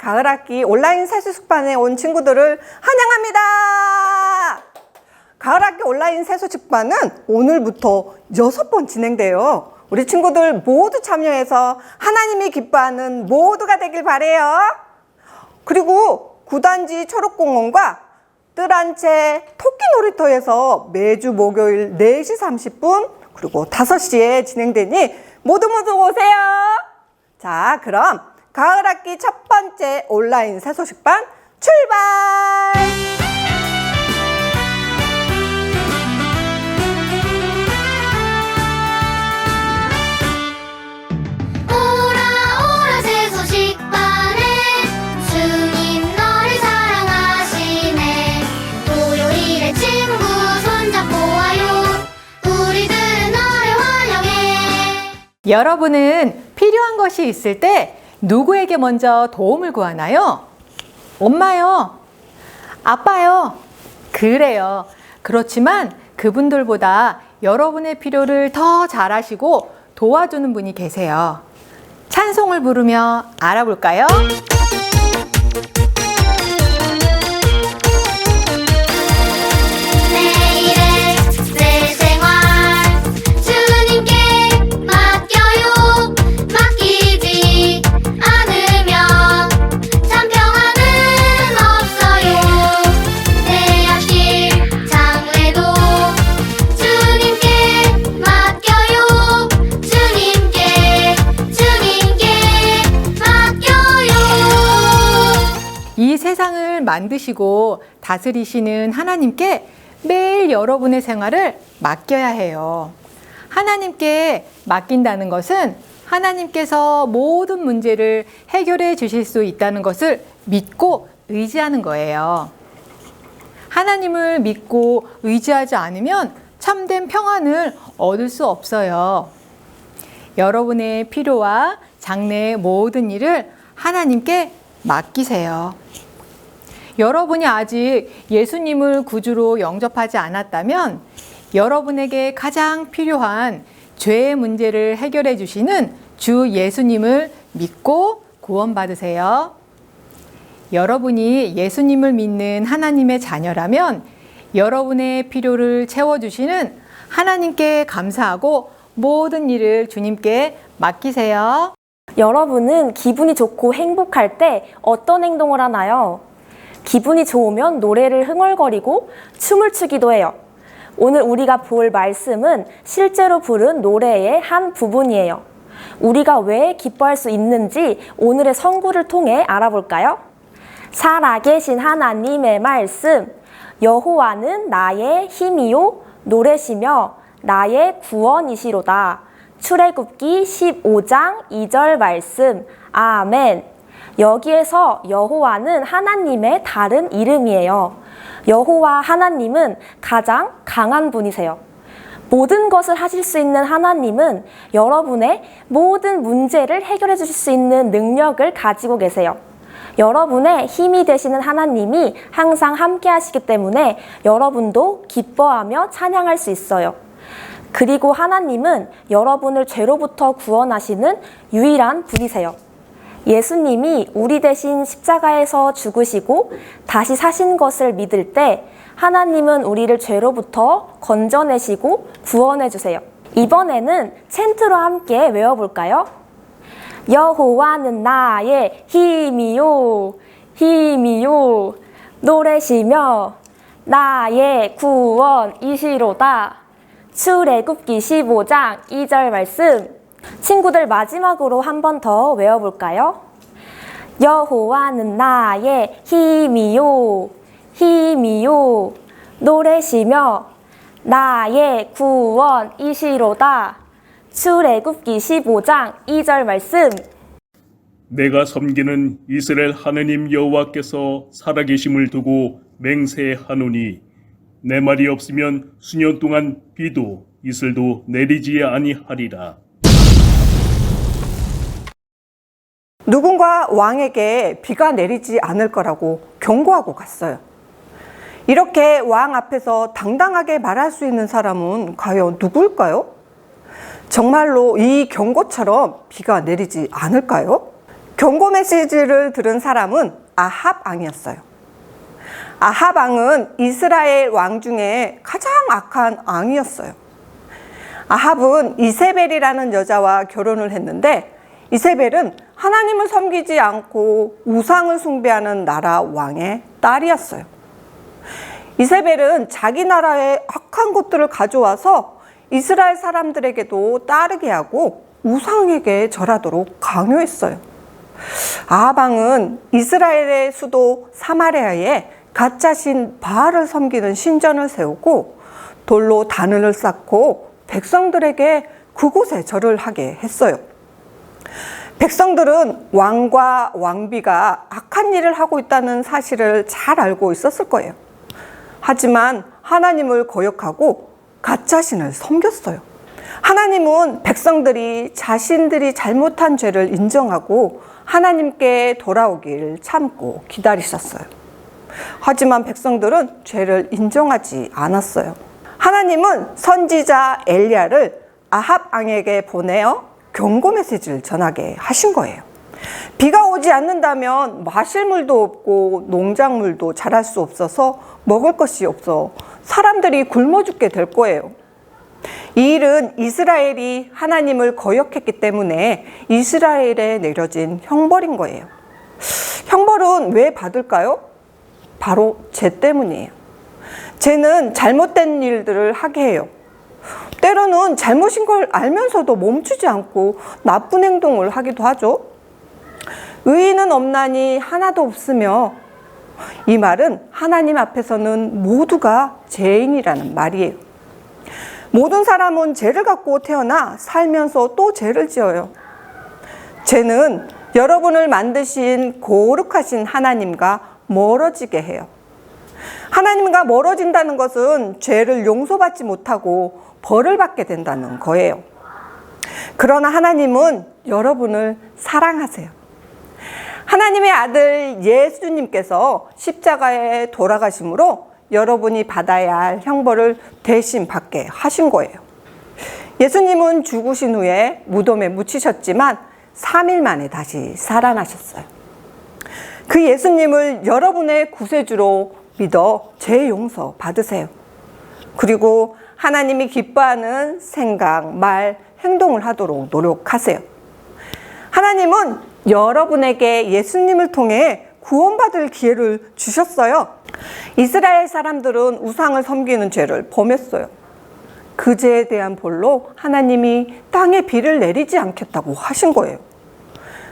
가을학기 온라인 세수식반에 온 친구들을 환영합니다. 가을학기 온라인 세수식반은 오늘부터 6번 진행돼요. 우리 친구들 모두 참여해서 하나님이 기뻐하는 모두가 되길 바래요. 그리고 구단지 초록공원과 뜰한채 토끼 놀이터에서 매주 목요일 4시 30분 그리고 5시에 진행되니 모두 오세요. 자, 그럼 가을학기 첫 번째 온라인 세수식반 출발! 오라 세수식반에 주님 너를 사랑하시네. 토요일에 친구 손잡고 와요. 우리들은 너를 환영해. 여러분은 필요한 것이 있을 때 누구에게 먼저 도움을 구하나요? 엄마요? 아빠요? 그래요. 그렇지만 그분들보다 여러분의 필요를 더 잘 아시고 도와주는 분이 계세요. 찬송을 부르며 알아볼까요? 내일의 내 생활 주님께 맡겨요. 맡기지 않으면 참 평안은 없어요. 내 앞길 장래도 주님께 맡겨요. 주님께 맡겨요. 이 세상을 만드시고 다스리시는 하나님께 매일 여러분의 생활을 맡겨야 해요. 하나님께 맡긴다는 것은 하나님께서 모든 문제를 해결해 주실 수 있다는 것을 믿고 의지하는 거예요. 하나님을 믿고 의지하지 않으면 참된 평안을 얻을 수 없어요. 여러분의 필요와 장래의 모든 일을 하나님께 맡기세요. 여러분이 아직 예수님을 구주로 영접하지 않았다면 여러분에게 가장 필요한 죄의 문제를 해결해 주시는 주 예수님을 믿고 구원받으세요. 여러분이 예수님을 믿는 하나님의 자녀라면 여러분의 필요를 채워주시는 하나님께 감사하고 모든 일을 주님께 맡기세요. 여러분은 기분이 좋고 행복할 때 어떤 행동을 하나요? 기분이 좋으면 노래를 흥얼거리고 춤을 추기도 해요. 오늘 우리가 볼 말씀은 실제로 부른 노래의 한 부분이에요. 우리가 왜 기뻐할 수 있는지 오늘의 선구를 통해 알아볼까요? 살아계신 하나님의 말씀, 여호와는 나의 힘이요 노래시며 나의 구원이시로다. 출애굽기 15장 2절 말씀. 아멘. 여기에서 여호와는 하나님의 다른 이름이에요. 여호와 하나님은 가장 강한 분이세요. 모든 것을 하실 수 있는 하나님은 여러분의 모든 문제를 해결해 주실 수 있는 능력을 가지고 계세요. 여러분의 힘이 되시는 하나님이 항상 함께 하시기 때문에 여러분도 기뻐하며 찬양할 수 있어요. 그리고 하나님은 여러분을 죄로부터 구원하시는 유일한 분이세요. 예수님이 우리 대신 십자가에서 죽으시고 다시 사신 것을 믿을 때 하나님은 우리를 죄로부터 건져내시고 구원해 주세요. 이번에는 챈트로 함께 외워볼까요? 여호와는 나의 힘이요 힘이요 노래시며 나의 구원이시로다. 출애굽기 15장 2절 말씀. 친구들 마지막으로 한 번 더 외워볼까요? 여호와는 나의 힘이요 힘이요 노래시며 나의 구원이시로다. 출애굽기 15장 2절 말씀. 내가 섬기는 이스라엘 하느님 여호와께서 살아계심을 두고 맹세하노니 내 말이 없으면 수년 동안 비도 이슬도 내리지 아니하리라. 누군가 왕에게 비가 내리지 않을 거라고 경고하고 갔어요. 이렇게 왕 앞에서 당당하게 말할 수 있는 사람은 과연 누구일까요? 정말로 이 경고처럼 비가 내리지 않을까요? 경고 메시지를 들은 사람은 아합 왕이었어요. 아합 왕은 이스라엘 왕 중에 가장 악한 왕이었어요. 아합은 이세벨이라는 여자와 결혼을 했는데 이세벨은 하나님을 섬기지 않고 우상을 숭배하는 나라 왕의 딸이었어요. 이세벨은 자기 나라의 악한 것들을 가져와서 이스라엘 사람들에게도 따르게 하고 우상에게 절하도록 강요했어요. 아합 왕은 이스라엘의 수도 사마리아에 가짜신 바알을 섬기는 신전을 세우고 돌로 단을 쌓고 백성들에게 그곳에 절을 하게 했어요. 백성들은 왕과 왕비가 악한 일을 하고 있다는 사실을 잘 알고 있었을 거예요. 하지만 하나님을 거역하고 가짜신을 섬겼어요. 하나님은 백성들이 자신들이 잘못한 죄를 인정하고 하나님께 돌아오길 참고 기다리셨어요. 하지만 백성들은 죄를 인정하지 않았어요. 하나님은 선지자 엘리야를 아합 왕에게 보내어 경고 메시지를 전하게 하신 거예요. 비가 오지 않는다면 마실 물도 없고 농작물도 자랄 수 없어서 먹을 것이 없어 사람들이 굶어 죽게 될 거예요. 이 일은 이스라엘이 하나님을 거역했기 때문에 이스라엘에 내려진 형벌인 거예요. 형벌은 왜 받을까요? 바로 죄 때문이에요. 죄는 잘못된 일들을 하게 해요. 때로는 잘못인 걸 알면서도 멈추지 않고 나쁜 행동을 하기도 하죠. 의인은 없나니 하나도 없으며, 이 말은 하나님 앞에서는 모두가 죄인이라는 말이에요. 모든 사람은 죄를 갖고 태어나 살면서 또 죄를 지어요. 죄는 여러분을 만드신 거룩하신 하나님과 멀어지게 해요. 하나님과 멀어진다는 것은 죄를 용서받지 못하고 벌을 받게 된다는 거예요. 그러나 하나님은 여러분을 사랑하세요. 하나님의 아들 예수님께서 십자가에 돌아가심으로 여러분이 받아야 할 형벌을 대신 받게 하신 거예요. 예수님은 죽으신 후에 무덤에 묻히셨지만 3일 만에 다시 살아나셨어요. 그 예수님을 여러분의 구세주로 믿어 죄 용서 받으세요. 그리고 하나님이 기뻐하는 생각, 말, 행동을 하도록 노력하세요. 하나님은 여러분에게 예수님을 통해 구원받을 기회를 주셨어요. 이스라엘 사람들은 우상을 섬기는 죄를 범했어요. 그 죄에 대한 벌로 하나님이 땅에 비를 내리지 않겠다고 하신 거예요.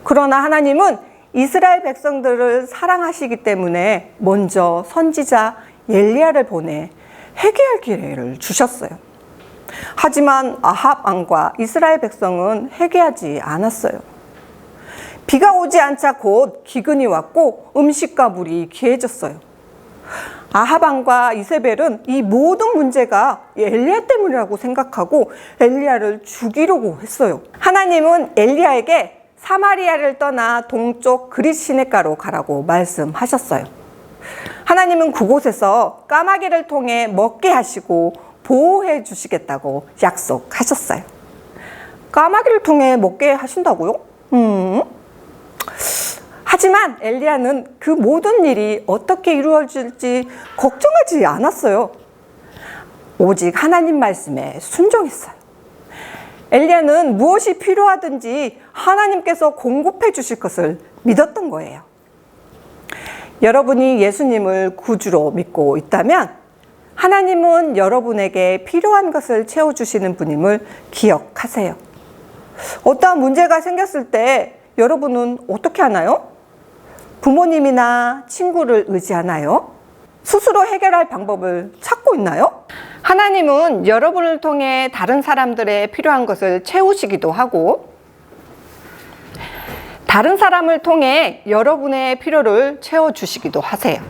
그러나 하나님은 이스라엘 백성들을 사랑하시기 때문에 먼저 선지자 엘리야를 보내 회개할 기회를 주셨어요. 하지만 아합 왕과 이스라엘 백성은 회개하지 않았어요. 비가 오지 않자 곧 기근이 왔고 음식과 물이 귀해졌어요. 아합 왕과 이세벨은 이 모든 문제가 엘리야 때문이라고 생각하고 엘리야를 죽이려고 했어요. 하나님은 엘리야에게 사마리아를 떠나 동쪽 그릿 시냇가로 가라고 말씀하셨어요. 하나님은 그곳에서 까마귀를 통해 먹게 하시고 보호해 주시겠다고 약속하셨어요. 까마귀를 통해 먹게 하신다고요? 하지만 엘리야는 그 모든 일이 어떻게 이루어질지 걱정하지 않았어요. 오직 하나님 말씀에 순종했어요. 엘리야는 무엇이 필요하든지 하나님께서 공급해 주실 것을 믿었던 거예요. 여러분이 예수님을 구주로 믿고 있다면 하나님은 여러분에게 필요한 것을 채워주시는 분임을 기억하세요. 어떠한 문제가 생겼을 때 여러분은 어떻게 하나요? 부모님이나 친구를 의지하나요? 스스로 해결할 방법을 찾고 있나요? 하나님은 여러분을 통해 다른 사람들의 필요한 것을 채우시기도 하고 다른 사람을 통해 여러분의 필요를 채워주시기도 하세요.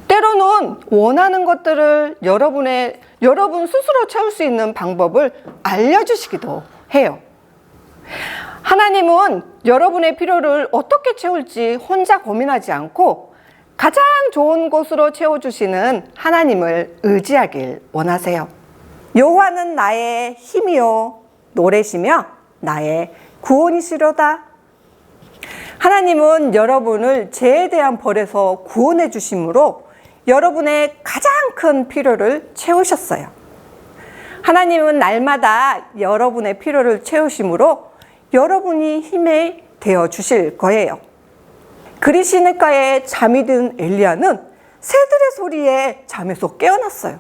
때로는 원하는 것들을 여러분 스스로 채울 수 있는 방법을 알려주시기도 해요. 하나님은 여러분의 필요를 어떻게 채울지 혼자 고민하지 않고 가장 좋은 곳으로 채워주시는 하나님을 의지하길 원하세요. 여호와는 나의 힘이요 노래시며 나의 구원이시로다. 하나님은 여러분을 죄에 대한 벌에서 구원해 주심으로 여러분의 가장 큰 필요를 채우셨어요. 하나님은 날마다 여러분의 필요를 채우심으로 여러분이 힘이 되어 주실 거예요. 그리시네가에 잠이 든 엘리야는 새들의 소리에 잠에서 깨어났어요.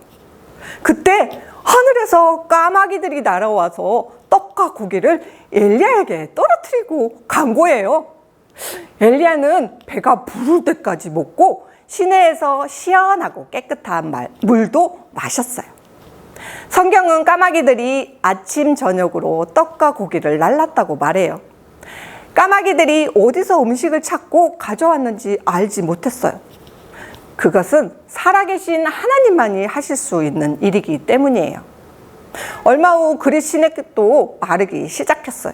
그때 하늘에서 까마귀들이 날아와서 떡과 고기를 엘리야에게 떨어뜨리고 간 거예요. 엘리야는 배가 부를 때까지 먹고 시내에서 시원하고 깨끗한 물도 마셨어요. 성경은 까마귀들이 아침 저녁으로 떡과 고기를 날랐다고 말해요. 까마귀들이 어디서 음식을 찾고 가져왔는지 알지 못했어요. 그것은 살아계신 하나님만이 하실 수 있는 일이기 때문이에요. 얼마 후 그리시네도 마르기 시작했어요.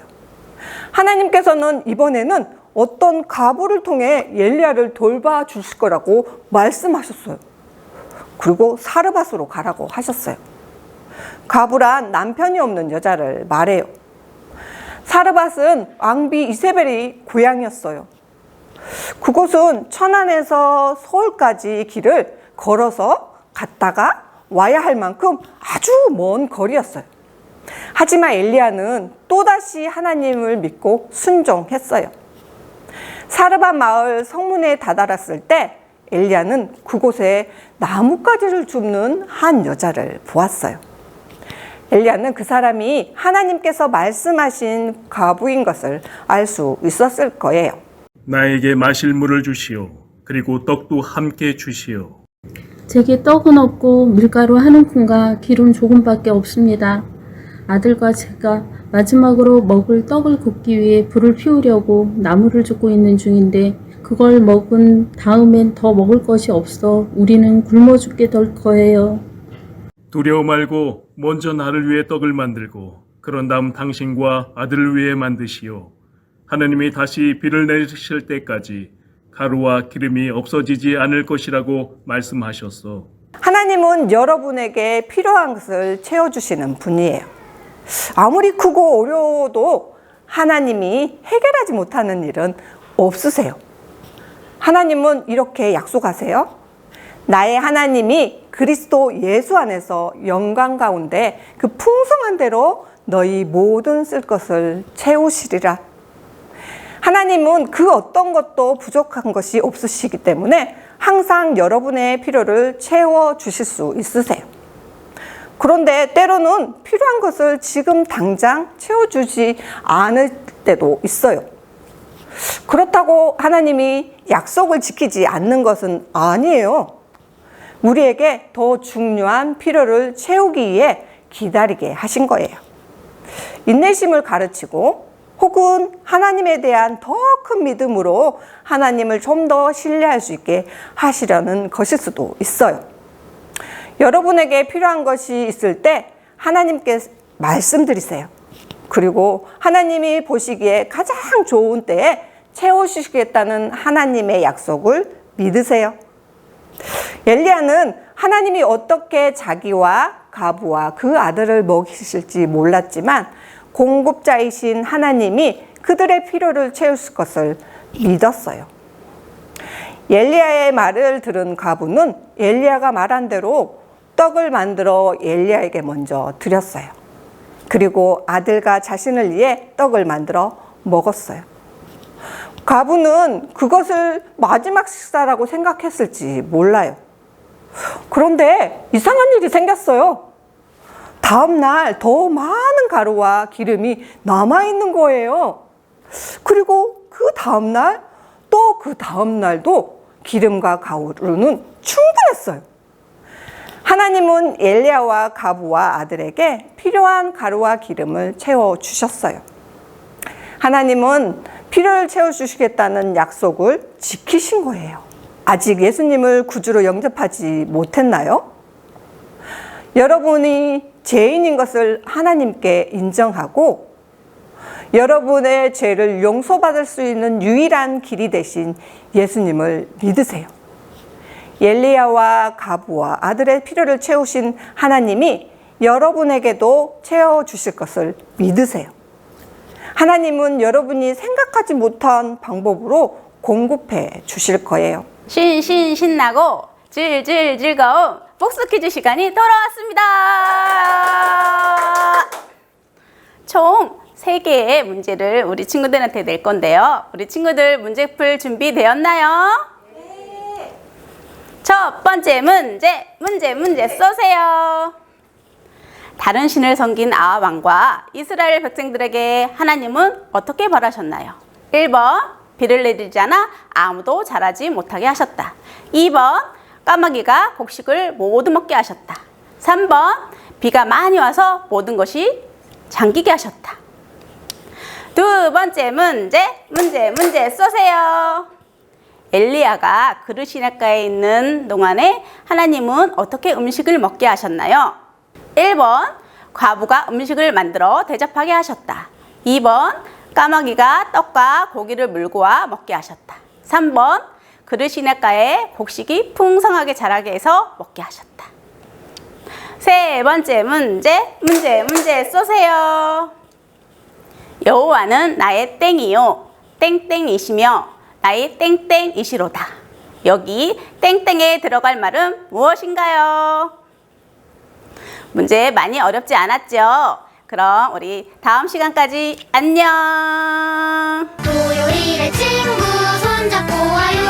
하나님께서는 이번에는 어떤 과부를 통해 엘리야를 돌봐주실 거라고 말씀하셨어요. 그리고 사르밧으로 가라고 하셨어요. 과부란 남편이 없는 여자를 말해요. 사르밧은 왕비 이세벨이 고향이었어요. 그곳은 천안에서 서울까지 길을 걸어서 갔다가 와야 할 만큼 아주 먼 거리였어요. 하지만 엘리야는 또다시 하나님을 믿고 순종했어요. 사르밧 마을 성문에 다다랐을 때 엘리야는 그곳에 나뭇가지를 줍는 한 여자를 보았어요. 엘리야는 그 사람이 하나님께서 말씀하신 과부인 것을 알 수 있었을 거예요. 나에게 마실 물을 주시오. 그리고 떡도 함께 주시오. 제게 떡은 없고 밀가루 한 움큼과 기름 조금밖에 없습니다. 아들과 제가 마지막으로 먹을 떡을 굽기 위해 불을 피우려고 나무를 줍고 있는 중인데 그걸 먹은 다음엔 더 먹을 것이 없어 우리는 굶어 죽게 될 거예요. 두려워 말고 먼저 나를 위해 떡을 만들고 그런 다음 당신과 아들을 위해 만드시오. 하나님이 다시 비를 내리실 때까지 가루와 기름이 없어지지 않을 것이라고 말씀하셨어. 하나님은 여러분에게 필요한 것을 채워주시는 분이에요. 아무리 크고 어려워도 하나님이 해결하지 못하는 일은 없으세요. 하나님은 이렇게 약속하세요. 나의 하나님이 그리스도 예수 안에서 영광 가운데 그 풍성한 대로 너희 모든 쓸 것을 채우시리라. 하나님은 그 어떤 것도 부족한 것이 없으시기 때문에 항상 여러분의 필요를 채워주실 수 있으세요. 그런데 때로는 필요한 것을 지금 당장 채워주지 않을 때도 있어요. 그렇다고 하나님이 약속을 지키지 않는 것은 아니에요. 우리에게 더 중요한 필요를 채우기 위해 기다리게 하신 거예요. 인내심을 가르치고 혹은 하나님에 대한 더 큰 믿음으로 하나님을 좀 더 신뢰할 수 있게 하시려는 것일 수도 있어요. 여러분에게 필요한 것이 있을 때 하나님께 말씀드리세요. 그리고 하나님이 보시기에 가장 좋은 때에 채워주시겠다는 하나님의 약속을 믿으세요. 엘리야는 하나님이 어떻게 자기와 과부와 그 아들을 먹이실지 몰랐지만 공급자이신 하나님이 그들의 필요를 채우실 것을 믿었어요. 엘리야의 말을 들은 과부는 엘리야가 말한 대로 떡을 만들어 엘리야에게 먼저 드렸어요. 그리고 아들과 자신을 위해 떡을 만들어 먹었어요. 과부는 그것을 마지막 식사라고 생각했을지 몰라요. 그런데 이상한 일이 생겼어요. 다음날 더 많은 가루와 기름이 남아있는 거예요. 그리고 그 다음날 또 그 다음날도 기름과 가루는 충분했어요. 하나님은 엘리야와 과부와 아들에게 필요한 가루와 기름을 채워주셨어요. 하나님은 필요를 채워주시겠다는 약속을 지키신 거예요. 아직 예수님을 구주로 영접하지 못했나요? 여러분이 죄인인 것을 하나님께 인정하고 여러분의 죄를 용서받을 수 있는 유일한 길이 되신 예수님을 믿으세요. 엘리야와 과부와 아들의 필요를 채우신 하나님이 여러분에게도 채워주실 것을 믿으세요. 하나님은 여러분이 생각하지 못한 방법으로 공급해 주실 거예요. 신나고 질질 즐거운 복수 퀴즈 시간이 돌아왔습니다. 총 3개의 문제를 우리 친구들한테 낼 건데요. 우리 친구들 문제 풀 준비 되었나요? 네. 첫 번째 문제 쏘세요. 다른 신을 섬긴 아합 왕과 이스라엘 백성들에게 하나님은 어떻게 벌하셨나요? 1번 비를 내리지 않아 아무도 자라지 못하게 하셨다. 2번 까마귀가 곡식을 모두 먹게 하셨다. 3번 비가 많이 와서 모든 것이 잠기게 하셨다. 두 번째 문제 쏘세요. 엘리야가 그릇 시냇가에 있는 동안에 하나님은 어떻게 음식을 먹게 하셨나요? 1번 과부가 음식을 만들어 대접하게 하셨다. 2번 까마귀가 떡과 고기를 물고 와 먹게 하셨다. 3번 그릇 시냇가에 곡식이 풍성하게 자라게 해서 먹게 하셨다. 세 번째 문제 쏘세요. 여호와는 나의 땡이요 땡땡이시며 나의 땡땡이시로다. 여기 땡땡에 들어갈 말은 무엇인가요? 문제 많이 어렵지 않았죠? 그럼 우리 다음 시간까지 안녕. 토요일에 친구 손잡고 와요.